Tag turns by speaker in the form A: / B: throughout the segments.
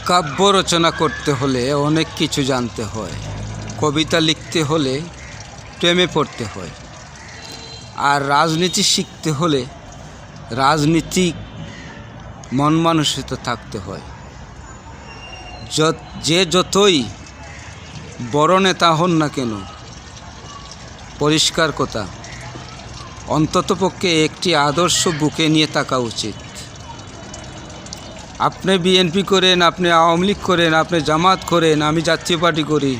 A: কাব্য রচনা করতে হলে অনেক কিছু জানতে হয়। কবিতা লিখতে হলে প্রেমে পড়তে হয়। আর রাজনীতি শিখতে হলে রাজনীতিক মন মানসিকতা থাকতে হয়। যে যতই বড় নেতা হন না কেন, পরিষ্কার কথা, অন্ততপক্ষে একটি আদর্শ বুকে নিয়ে থাকা উচিত। আপনি বিএনপি করেন, আপনি আওয়ামী লীগ করেন, আপনি জামাত করেন, আমি জাতীয় পার্টি করি,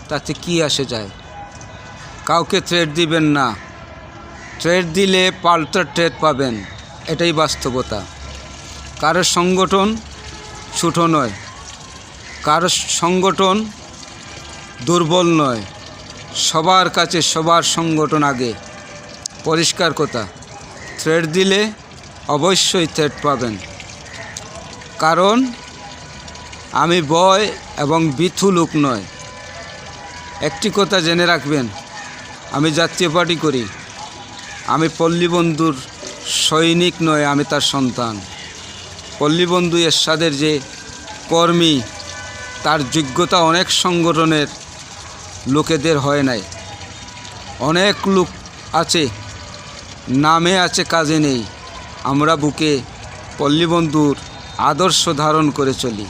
A: তাতে কি আসে যায়? কাউকে থ্রেট দিবেন না। থ্রেট দিলে পাল্টা থ্রেট পাবেন, এটাই বাস্তবতা। কারো সংগঠন ছোটো নয়, কারো সংগঠন দুর্বল নয়। সবার কাছে সবার সংগঠন আগে। পরিষ্কার কথা, থ্রেট দিলে অবশ্যই থ্রেট পাবেন। কারণ আমি ভয় এবং ভীতু লোক নয়। একটি কথা জেনে রাখবেন, আমি জাতীয় পার্টি করি, আমি পল্লীবন্ধুর সৈনিক নয়, আমি তার সন্তান। পল্লীবন্ধু এরশাদের যে কর্মী, তার যোগ্যতা অনেক সংগঠনের লোকেদের হয় নাই। অনেক লোক আছে, নামে আছে, কাজে নেই। আমরা বুকে পল্লীবন্ধুর আদর্শ ধারণ করে চলি।